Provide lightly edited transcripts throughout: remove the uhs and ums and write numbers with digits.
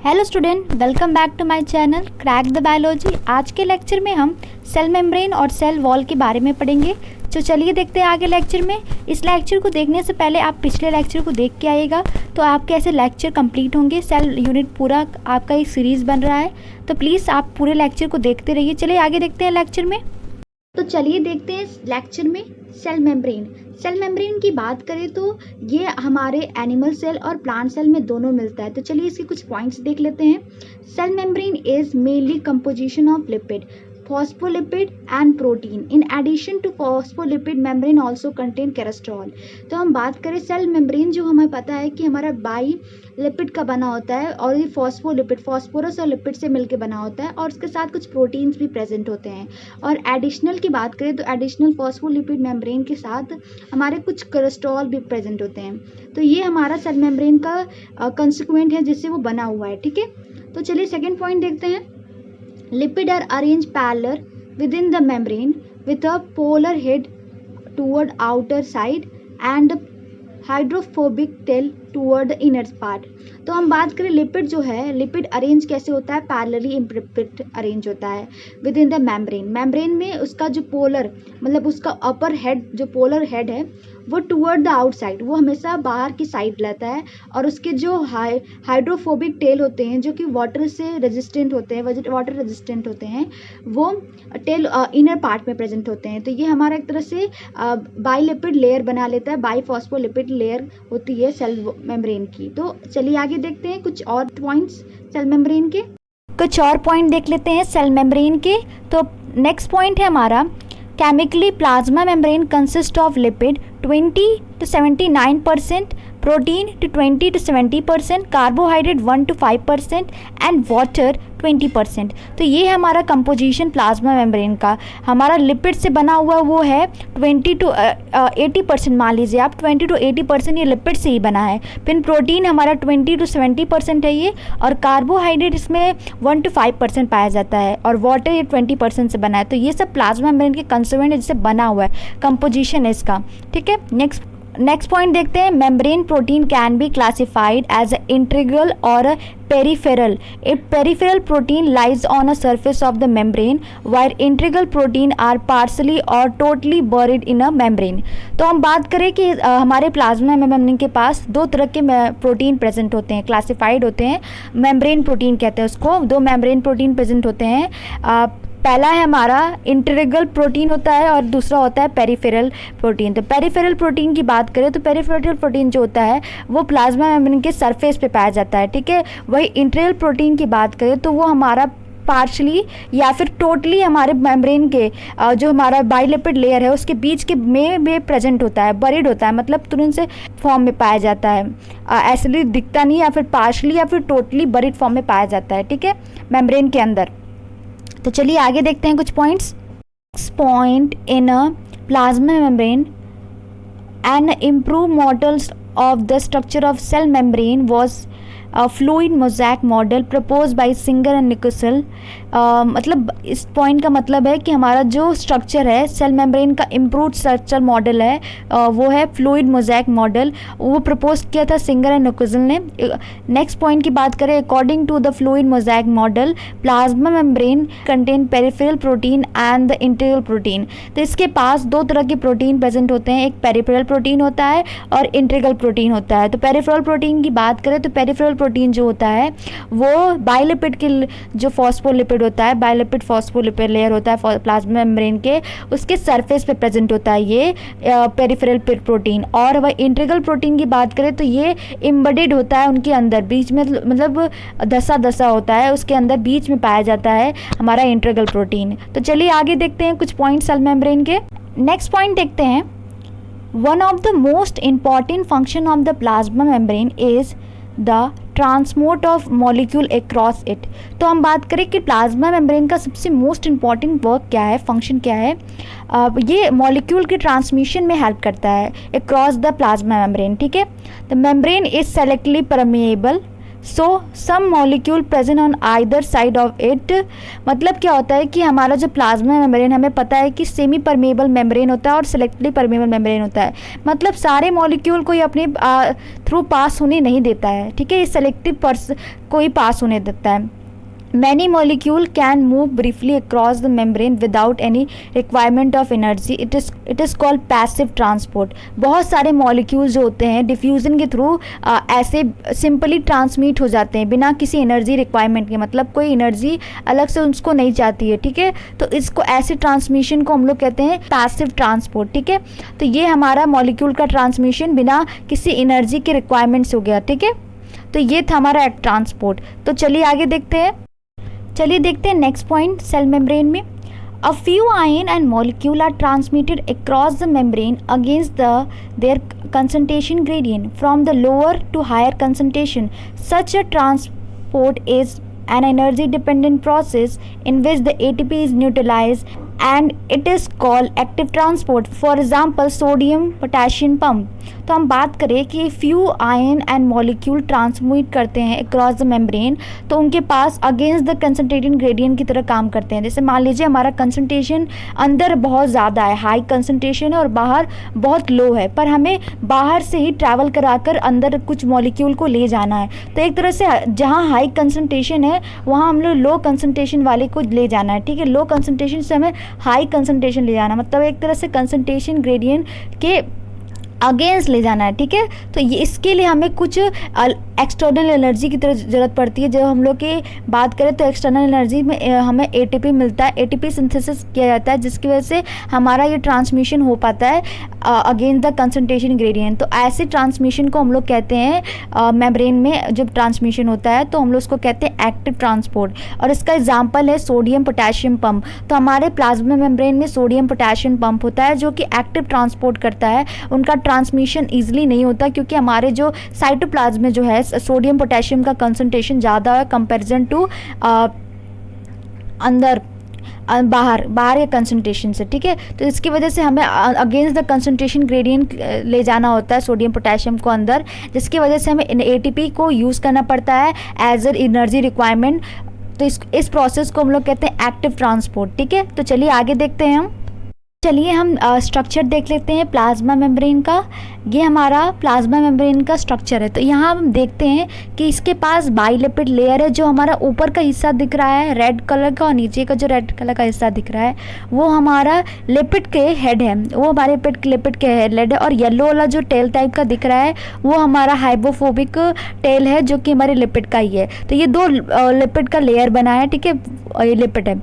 Hello student, welcome back to my channel crack the biology. आज के lecture में हम सेल मेम्ब्रेन और सेल वॉल के बारे में पढ़ेंगे। तो चलिए देखते हैं आगे लेक्चर में। इस लेक्चर को देखने से पहले आप पिछले लेक्चर को देख के आइएगा, तो आपके ऐसे लेक्चर कंप्लीट होंगे। सेल यूनिट पूरा आपका एक सीरीज़ बन रहा है, तो प्लीज़ आप पूरे लेक्चर को देखते रहिए। चलिए आगे देखते हैं लेक्चर में। तो चलिए देखते हैं लेक्चर में सेल मेम्ब्रेन। सेल मेम्ब्रेन की बात करें तो ये हमारे एनिमल सेल और प्लांट सेल में दोनों मिलता है। तो चलिए इसके कुछ पॉइंट्स देख लेते हैं। Cell membrane is mainly composition of lipid, phospholipid and protein. In addition to phospholipid, membrane also contain cholesterol. तो हम बात करें सेल मेम्ब्रेन, जो हमें पता है कि हमारा बाई लिपिड का बना होता है और ये फॉस्फोलिपिड, फॉस्फोरस और लिपिड से मिलकर बना होता है, और उसके साथ कुछ प्रोटीन्स भी प्रेजेंट होते हैं। और एडिशनल की बात करें तो एडिशनल फॉस्फोलिपिड मेम्ब्रेन के साथ हमारे कुछ कोलेस्ट्रॉल भी प्रेजेंट होते हैं। तो ये हमारा सेल मेम्ब्रेन का कंसिक्वेंट है जिससे वो बना हुआ है। ठीक है, तो चलिए सेकेंड पॉइंट देखते हैं। Lipid are arranged parallel within the membrane with a polar head toward outer side and hydrophobic tail toward the inner part. तो हम बात करें लिपिड जो है, लिपिड अरेंज कैसे होता है? पैरेलली लिपिड अरेंज होता है with in the membrane. Membrane में उसका जो पोलर मतलब उसका अपर हेड, जो पोलर हेड है वो टूवर्ड द आउटसाइड, वो हमेशा बाहर की साइड रहता है। और उसके जो हाइड्रोफोबिक टेल होते हैं, जो कि वाटर से रेजिस्टेंट होते हैं, वाटर रेजिस्टेंट होते हैं, वो टेल इनर पार्ट में प्रेजेंट होते हैं। तो ये हमारा एक तरह से बाईलिपिड लेयर बना लेता है, बाईफॉस्फोलिपिड लेयर होती है सेल मेम्ब्रेन की। तो चलिए आगे देखते हैं कुछ और पॉइंट्स सेल मेम्ब्रेन के। कुछ और पॉइंट देख लेते हैं सेल मेम्ब्रेन के। तो नेक्स्ट पॉइंट है हमारा, chemically plasma membrane consist of lipid 20 to 79%, protein to 20 to 70%, carbohydrate 1 to 5% and water 20%। तो ये है हमारा कंपोजिशन प्लाज्मा मेम्ब्रेन का। हमारा लिपिड से बना हुआ वो है 20 to 80%, मान लीजिए आप 20 to 80% ये लिपिड से ही बना है। फिर प्रोटीन हमारा 20 to 70% है ये, और कार्बोहाइड्रेट इसमें 1 to 5% पाया जाता है, और वाटर ये 20% से बना है। तो ये सब प्लाज्मा मेम्ब्रेन के कंस्टिट्यूएंट जिससे बना हुआ है, कंपोजिशन है इसका। ठीक है, नेक्स्ट पॉइंट देखते हैं। Membrane protein can be classified as integral और peripheral. A peripheral protein lies on a surface of the membrane while integral protein are partially or totally buried in a membrane। तो हम बात करें कि हमारे plasma membrane के पास दो तरह के प्रोटीन प्रेजेंट होते हैं, क्लासिफाइड होते हैं, मेम्ब्रेन प्रोटीन कहते हैं उसको। दो मेम्ब्रेन प्रोटीन प्रेजेंट होते हैं। पहला है हमारा इंटीग्रल प्रोटीन होता है और दूसरा होता है पेरिफेरल प्रोटीन। तो पेरिफेरल प्रोटीन की बात करें तो पेरिफेरल प्रोटीन जो होता है वो प्लाज्मा मेम्ब्रेन के सरफेस पे पाया जाता है। ठीक है, वही इंटीग्रल प्रोटीन की बात करें तो वो हमारा पार्शली या फिर टोटली हमारे मेम्ब्रेन के जो हमारा बाईलिपिड लेयर है उसके बीच के में प्रेजेंट होता है, बरीड होता है, मतलब तुरंत से फॉर्म में पाया जाता है। ऐसे दिखता नहीं, या फिर पार्शली या फिर टोटली बरीड फॉर्म में पाया जाता है। ठीक है, मेम्ब्रेन के अंदर। तो चलिए आगे देखते हैं कुछ points. Point in a plasma membrane an improve models of the structure of cell membrane was fluid mosaic model propose by Singer and Nicolson. मतलब इस पॉइंट का मतलब है कि हमारा जो स्ट्रक्चर है सेल मेम्ब्रेन का इम्प्रूव्ड स्ट्रक्चर मॉडल है वो है फ्लूइड मोज़ैक मॉडल, वो प्रपोज किया था सिंगर एंड निकोसल ने। नेक्स्ट पॉइंट की बात करें, according to the fluid mosaic model plasma membrane contain peripheral protein and the integral protein. तो इसके पास दो तरह के प्रोटीन प्रेजेंट होते हैं, एक पेरिफेरल प्रोटीन होता है और इंटीग्रल प्रोटीन होता है। तो पेरिफेरल प्रोटीन की बात करें तो पेरिफेरल प्रोटीन जो होता है वो बाईलिपिड के जो फॉस्फोलिपिड होता है, बाईलिपिड फॉस्फोलिपिड लेयर होता है प्लाज्मा मेम्ब्रेन के, उसके सरफेस पे प्रेजेंट होता है ये पेरिफेरल प्रोटीन। और वह इंटीग्रल प्रोटीन की बात करें तो ये एम्बेडेड होता है उनके अंदर, बीच में मतलब धसा होता है, उसके अंदर बीच में पाया जाता है हमारा इंटीग्रल प्रोटीन। तो चलिए आगे देखते हैं कुछ पॉइंट सेल मेम्ब्रेन के। नेक्स्ट पॉइंट देखते हैं, one of the most important function of the plasma membrane is the transport of molecule across it. तो हम बात करें कि प्लाज्मा मेम्ब्रेन का सबसे मोस्ट इंपॉर्टेंट वर्क क्या है, फंक्शन क्या है, ये मॉलिक्यूल की ट्रांसमिशन में हेल्प करता है अक्रॉस द प्लाज्मा मेम्ब्रेन। ठीक है, the membrane is selectively permeable so some molecule present on either side of it. मतलब क्या होता है कि हमारा जो प्लाज्मा मेम्ब्रेन, हमें पता है कि सेमी परमेबल मेम्ब्रेन होता है और सेलेक्टिवली परमेबल मेम्ब्रेन होता है। मतलब सारे मॉलिक्यूल को ये अपने थ्रू पास होने नहीं देता है, ठीक है, ये सेलेक्टिव को ही पास होने देता है। Many molecule can move briefly across the membrane without any requirement of energy. It is called passive transport. बहुत सारे molecules जो होते हैं डिफ्यूज़न के थ्रू ऐसे सिंपली ट्रांसमिट हो जाते हैं बिना किसी एनर्जी रिक्वायरमेंट के, मतलब कोई एनर्जी अलग से उसको नहीं चाहती है, ठीक है। तो इसको ऐसे ट्रांसमिशन को हम लोग कहते हैं पैसिव ट्रांसपोर्ट, ठीक है। तो ये हमारा मॉलिक्यूल का ट्रांसमिशन बिना किसी एनर्जी के रिक्वायरमेंट्स हो गया, ठीक है। तो ये था हमारा एक ट्रांसपोर्ट। तो चलिए आगे देखते हैं। चलिए देखते हैं नेक्स्ट पॉइंट सेल मेम्ब्रेन में। A few ion and molecule are transmitted across the membrane against their concentration gradient from the lower to higher concentration. Such a transport is an energy dependent process in which the ATP is neutralized and it is called active transport. For example, sodium potassium pump. तो हम बात करें कि few ion and molecule transmit करते हैं across the membrane, तो उनके पास against the concentrated gradient की तरह काम करते हैं। जैसे मान लीजिए हमारा कंसंट्रेशन अंदर बहुत ज़्यादा है, हाई कंसंट्रेशन है, और बाहर बहुत लो है, पर हमें बाहर से ही ट्रैवल कराकर अंदर कुछ मॉलिक्यूल को ले जाना है। तो एक तरह से जहाँ हाई कंसंट्रेशन है वहाँ हम लोग लो कंसंट्रेशन वाले को ले जाना है, ठीक है। लो कंसंट्रेशन से हमें हाई कंसंट्रेशन ले जाना, मतलब एक तरह से कंसंट्रेशन ग्रेडियंट के अगेंस्ट ले जाना है, ठीक है। तो ये इसके लिए हमें कुछ एक्सटर्नल एनर्जी की तरह ज़रूरत पड़ती है। जब हम लोग की बात करें तो एक्सटर्नल एनर्जी में हमें एटीपी मिलता है, एटीपी सिंथेसिस किया जाता है, जिसकी वजह से हमारा ये ट्रांसमिशन हो पाता है अगेंस्ट द कंसंट्रेशन ग्रेडियंट। तो ऐसे ट्रांसमिशन को हम लोग कहते हैं मेम्ब्रेन में जब ट्रांसमिशन होता है तो हम लोग उसको कहते हैं एक्टिव ट्रांसपोर्ट। और इसका एग्जाम्पल है सोडियम पोटेशियम पंप। तो हमारे प्लाज्मा मेम्ब्रेन में सोडियम पोटेशियम पंप होता है जो कि एक्टिव ट्रांसपोर्ट करता है। उनका ट्रांसमिशन ईजिली नहीं होता क्योंकि हमारे जो साइटोप्लाज्म में जो है सोडियम पोटेशियम का कंसंट्रेशन ज़्यादा है कंपैरिजन टू अंदर बाहर के कंसंट्रेशन से, ठीक है। तो इसकी वजह से हमें अगेंस्ट द कंसंट्रेशन ग्रेडियंट ले जाना होता है सोडियम पोटेशियम को अंदर, जिसकी वजह से हमें एटीपी को यूज़ करना पड़ता है एज ए एनर्जी रिक्वायरमेंट। तो इस प्रोसेस को हम लोग कहते हैं एक्टिव ट्रांसपोर्ट, ठीक है। तो चलिए आगे देखते हैं हम। चलिए हम स्ट्रक्चर देख लेते हैं प्लाज्मा मेम्ब्रेन का। ये हमारा प्लाज्मा मेम्ब्रेन का स्ट्रक्चर है। तो यहाँ हम देखते हैं कि इसके पास बाइलिपिड लेयर है। जो हमारा ऊपर का हिस्सा दिख रहा है रेड कलर का, और नीचे का जो रेड कलर का हिस्सा दिख रहा है वो हमारा लिपिड के हेड है, वो हमारे लिपिड के हेड है। और येलो वाला जो टेल टाइप का दिख रहा है वो हमारा हाइड्रोफोबिक टेल है, जो कि हमारे लिपिड का ही है। तो ये दो लिपिड का लेयर बना है, ठीक है, ये लिपिड है।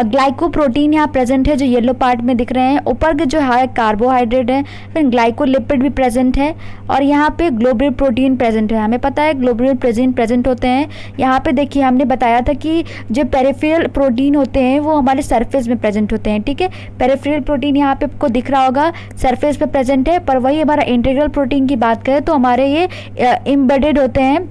ग्लाइकोप्रोटीन यहाँ प्रेजेंट है जो येलो पार्ट में दिख रहे हैं। ऊपर के जो है कार्बोहाइड्रेट है, फिर ग्लाइकोलिपिड भी प्रेजेंट है, और यहाँ पे ग्लोब्यूल प्रोटीन प्रेजेंट है। हमें पता है ग्लोब्यूल प्रेजेंट होते हैं। यहाँ पे देखिए हमने बताया था कि जो पेरिफेरल प्रोटीन होते हैं वो हमारे सरफेस में प्रेजेंट होते हैं, ठीक है। पेरिफेरल प्रोटीन यहाँ पे आपको दिख रहा होगा सरफेस पे प्रेजेंट है, पर वही हमारा इंटीग्रल प्रोटीन की बात करें तो हमारे ये एम्बेडेड होते हैं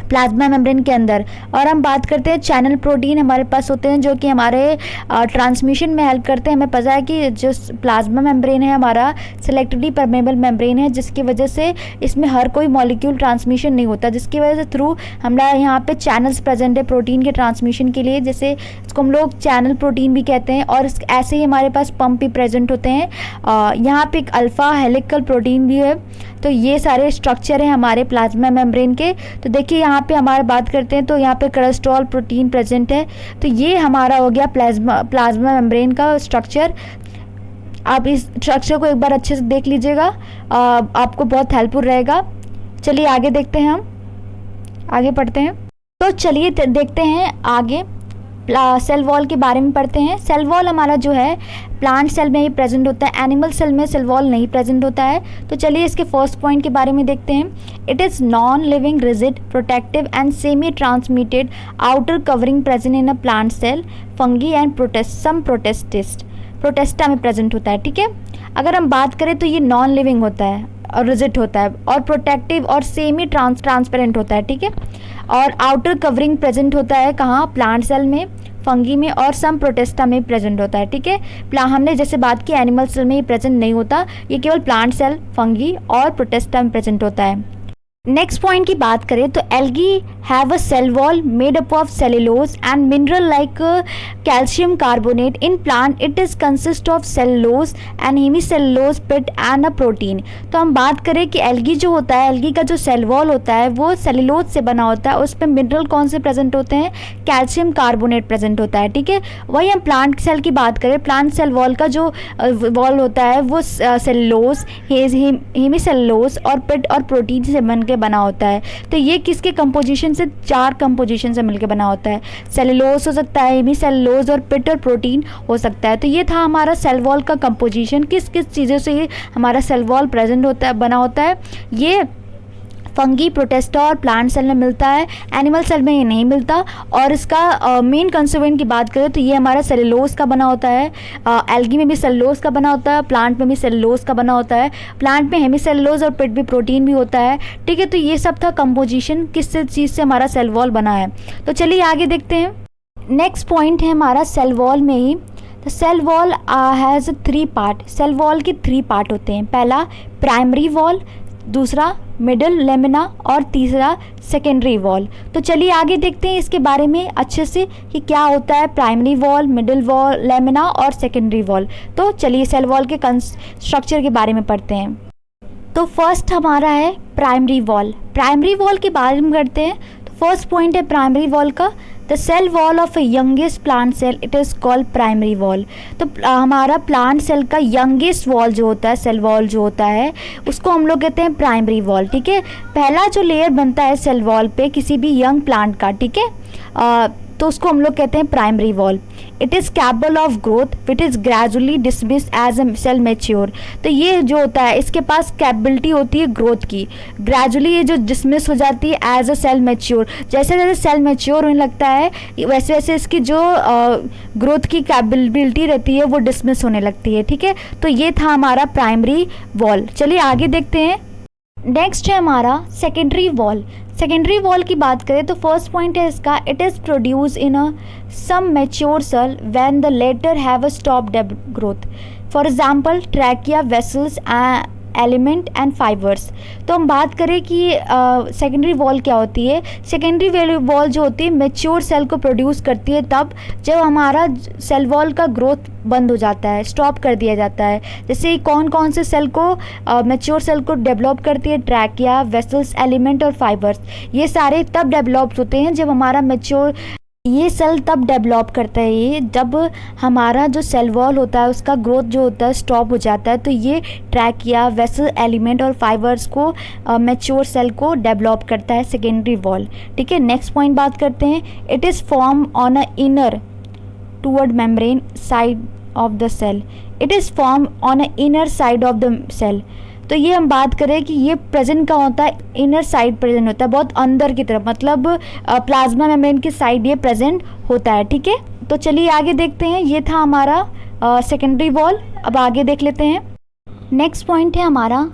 प्लाज्मा मेम्ब्रेन के अंदर। और हम बात करते हैं चैनल प्रोटीन हमारे पास होते हैं जो कि हमारे ट्रांसमिशन में हेल्प करते हैं। हमें पता है कि जो प्लाज्मा मेम्ब्रेन है हमारा सेलेक्टिवली परमेबल मेम्ब्रेन है, जिसकी वजह से इसमें हर कोई मॉलिक्यूल ट्रांसमिशन नहीं होता, जिसकी वजह से थ्रू हमारा यहाँ पे चैनल्स प्रेजेंट है प्रोटीन के ट्रांसमिशन के लिए, जैसे इसको हम लोग चैनल प्रोटीन भी कहते हैं। और ऐसे ही हमारे पास पंप भी प्रेजेंट होते हैं। यहाँ पे एक अल्फा हेलिकल प्रोटीन भी है। तो ये सारे स्ट्रक्चर हैं हमारे प्लाज्मा मेम्ब्रेन के। तो देखिए यहाँ पे हमारे बात करते हैं तो यहाँ पे कोलेस्ट्रॉल प्रोटीन प्रेजेंट है। तो ये हमारा हो गया प्लाज्मा मेम्ब्रेन का स्ट्रक्चर। आप इस स्ट्रक्चर को एक बार अच्छे से देख लीजिएगा, आपको बहुत हेल्पफुल रहेगा। चलिए आगे देखते हैं, हम आगे पढ़ते हैं। तो चलिए देखते हैं आगे सेल वॉल के बारे में पढ़ते हैं। सेल वॉल हमारा जो है प्लांट सेल में ही प्रेजेंट होता है, एनिमल सेल में सेल वॉल नहीं प्रेजेंट होता है। तो चलिए इसके फर्स्ट पॉइंट के बारे में देखते हैं। It is non living rigid protective and semi transmitted outer covering present in a plant cell fungi and some protista में प्रेजेंट होता है, ठीक है। अगर हम बात करें तो ये नॉन लिविंग होता है और रिजिड होता है, और प्रोटेक्टिव और सेमी ट्रांसपेरेंट होता है, ठीक है। और आउटर कवरिंग प्रेजेंट होता है कहाँ, प्लांट सेल में, फंगी में और सम प्रोटेस्टा में प्रेजेंट होता है, ठीक है। हमने जैसे बात की एनिमल सेल में ये प्रेजेंट नहीं होता, ये केवल प्लांट सेल, फंगी और प्रोटेस्टा में प्रेजेंट होता है। नेक्स्ट पॉइंट की बात करें तो algae have a cell wall made up of cellulose and mineral like calcium carbonate. In plant it is consist of cellulose and hemicellulose pit and a protein. तो हम बात करें कि एल्गी जो होता है, एल्गी का जो सेल वॉल होता है वो सेल्यूलोज से बना होता है। उस पर मिनरल कौन से प्रेजेंट होते हैं? कैल्शियम कार्बोनेट प्रेजेंट होता है। ठीक है, वही हम प्लांट सेल की बात करें, प्लांट सेल वॉल का जो वॉल होता है वो सेल्यूलोज, हेमीसेल्यूलोज और पिट और प्रोटीन से बनकर बना होता है। तो ये किसके कंपोजिशन से? 4 कंपोजिशन से मिलकर बना होता है। सेल्यूलोज हो सकता है, हेमीसेल्यूलोज और पिट और प्रोटीन हो सकता है। तो ये था हमारा सेल वॉल का कंपोजिशन, किस किस चीज़ों से ये हमारा सेल वॉल प्रेजेंट होता है, बना होता है। ये फंगी, प्रोटेस्टा और प्लांट सेल में मिलता है, एनिमल सेल में ये नहीं मिलता। और इसका मेन कंस्टिट्यूएंट की बात करें तो ये हमारा सेलुलोज का बना होता है। एल्गी में भी सेलुलोज का बना होता है, प्लांट में भी सेलुलोज का बना होता है। प्लांट में हेमीसेल्यूलोज और पिट भी प्रोटीन भी होता है। ठीक है, तो ये सब था कंपोजिशन, किस चीज़ से हमारा सेल वॉल बना है। तो चलिए आगे देखते हैं। नेक्स्ट पॉइंट है हमारा सेल वॉल में ही। तो cell wall has 3 part. Cell wall के 3 पार्ट होते हैं। पहला प्राइमरी वॉल, दूसरा मिडल लेमिना और तीसरा सेकेंडरी वॉल। तो चलिए आगे देखते हैं इसके बारे में अच्छे से कि क्या होता है primary wall, middle wall, lamina और सेकेंडरी वॉल। तो चलिए सेल वॉल के स्ट्रक्चर के बारे में पढ़ते हैं। तो फर्स्ट हमारा है प्राइमरी वॉल। प्राइमरी वॉल के बारे में करते हैं। तो फर्स्ट पॉइंट है प्राइमरी वॉल का, the cell wall of a youngest plant cell it is called primary wall. तो हमारा प्लांट सेल का यंगेस्ट वॉल जो होता है, सेल वॉल जो होता है, उसको हम लोग कहते हैं प्राइमरी वॉल। ठीक है, पहला जो लेयर बनता है सेल वॉल पे किसी भी यंग प्लांट का, ठीक है, तो उसको हम लोग कहते हैं primary wall. It is capable of growth which is gradually dismiss as a cell mature. तो ये जो होता है इसके पास कैपेबिलिटी होती है ग्रोथ की, ग्रेजुअली ये जो डिसमिस हो जाती है एज अ सेल मैच्योर। जैसे जैसे सेल मैच्योर होने लगता है वैसे वैसे इसकी जो ग्रोथ की कैपेबिलिटी रहती है वो डिसमिस होने लगती है। ठीक है, तो ये था हमारा प्राइमरी वॉल। चलिए आगे देखते हैं। नेक्स्ट है हमारा सेकेंडरी वॉल। सेकेंडरी वॉल की बात करें तो फर्स्ट पॉइंट है इसका, it is produce in a some mature cell when the latter have a stop growth. For example trachea, vessels, element and fibres. तो हम बात करें कि सेकेंडरी वॉल क्या होती है। सेकेंडरी वॉल जो होती है मैच्योर सेल को प्रोड्यूस करती है तब जब हमारा सेल वॉल का ग्रोथ बंद हो जाता है, स्टॉप कर दिया जाता है। जैसे कौन कौन से सेल को मैच्योर सेल को डेवलप करती है? ट्रैकिया, वेसल्स, एलिमेंट और फाइबर्स। ये सारे तब डेवलप होते हैं जब हमारा मैच्योर, ये सेल तब डेवलप करता है ये जब हमारा जो सेल वॉल होता है उसका ग्रोथ जो होता है स्टॉप हो जाता है। तो ये ट्रैकिया, वेसल, एलिमेंट और फाइबर्स को मैच्योर सेल को डेवलप करता है सेकेंडरी वॉल। ठीक है, नेक्स्ट पॉइंट बात करते हैं। It is form on a inner toward membrane side of the cell. It is form on a inner side of the cell. तो ये हम बात करें कि ये प्रेजेंट का होता है, इनर साइड प्रेजेंट होता है, बहुत अंदर की तरफ, मतलब प्लाज्मा मेम्ब्रेन की साइड ये प्रेजेंट होता है। ठीक है, तो चलिए आगे देखते हैं। ये था हमारा सेकेंडरी वॉल। अब आगे देख लेते हैं। नेक्स्ट पॉइंट है हमारा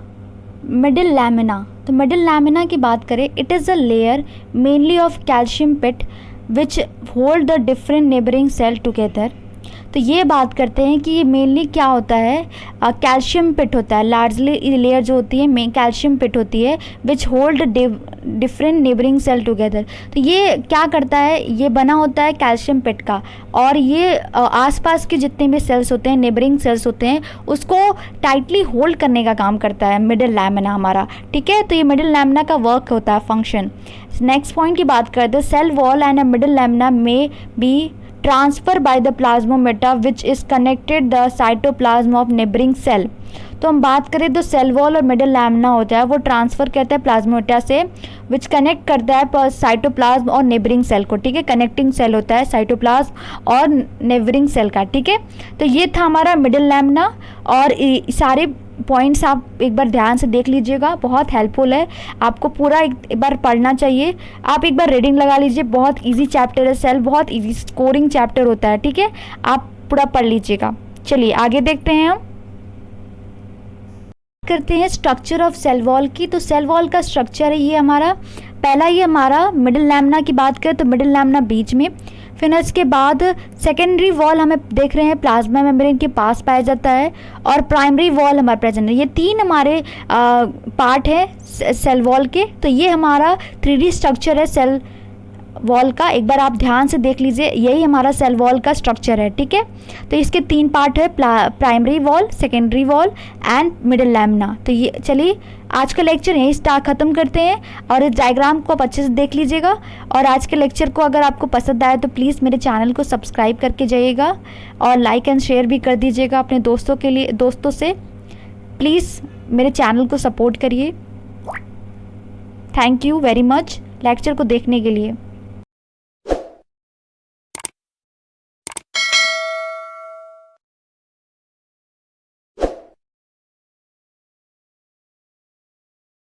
मिडिल लैमिना। तो मिडिल लैमिना की बात करें, it is a layer mainly of calcium pit which hold the different neighbouring cell together. तो ये बात करते हैं कि ये मेनली क्या होता है, कैल्शियम पिट होता है। लार्जली लेयर जो होती है मेन कैल्शियम पिट होती है which hold different neighbouring cell together. तो ये क्या करता है, ये बना होता है कैल्शियम पिट का, और ये आसपास के जितने भी सेल्स होते हैं, नेबरिंग सेल्स होते हैं, उसको टाइटली होल्ड करने का काम करता है मिडिल लैमिना हमारा। ठीक है, तो ये मिडिल लैमिना का वर्क होता है, फंक्शन। नेक्स्ट पॉइंट की बात करते हैं। Cell wall and a middle lamina में be transfer by the plasmodesmata which is connected the cytoplasm of neighbouring cell. तो हम बात करें तो सेल वॉल और मिडिल लैमिना होता है वो ट्रांसफ़र करता है प्लाज्मोमेटा से, विच कनेक्ट करता है साइटोप्लाज्म और नेबरिंग सेल को। ठीक है, कनेक्टिंग सेल होता है साइटोप्लाज्म और नेबरिंग सेल का। ठीक है, तो ये था हमारा मिडिल लैमिना, और सारे पॉइंट्स आप एक बार ध्यान से देख लीजिएगा, बहुत हेल्पफुल है। आपको पूरा एक बार पढ़ना चाहिए। आप एक बार रीडिंग लगा लीजिए, बहुत इजी चैप्टर है सेल, बहुत इजी स्कोरिंग चैप्टर होता है। ठीक है, आप पूरा पढ़ लीजिएगा। चलिए आगे देखते हैं। हम करते हैं स्ट्रक्चर ऑफ सेल वॉल की। तो सेल वॉल का स्ट्रक्चर है ये हमारा, पहला ये हमारा मिडिल लैमिना की बात करें तो मिडिल लैमिना बीच में, फिर इसके बाद सेकेंडरी वॉल हमें देख रहे हैं प्लाज्मा मेम्ब्रेन के पास पाया जाता है, और प्राइमरी वॉल हमारा प्रेजेंट है। ये तीन हमारे पार्ट है सेल वॉल के। तो ये हमारा 3D स्ट्रक्चर है सेल वॉल का। एक बार आप ध्यान से देख लीजिए, यही हमारा सेल वॉल का स्ट्रक्चर है, ठीक है। तो इसके तीन पार्ट है, primary wall, secondary wall and middle lamina. तो ये चलिए आज का लेक्चर यहीं स्टार्ट ख़त्म करते हैं, और इस डायग्राम को आप अच्छे से देख लीजिएगा। और आज के लेक्चर को अगर आपको पसंद आया तो प्लीज़ मेरे चैनल को सब्सक्राइब करके जाइएगा, और लाइक एंड शेयर भी कर दीजिएगा अपने दोस्तों के लिए, दोस्तों से। प्लीज़ मेरे चैनल को सपोर्ट करिए। Thank you very much lecture को देखने के लिए।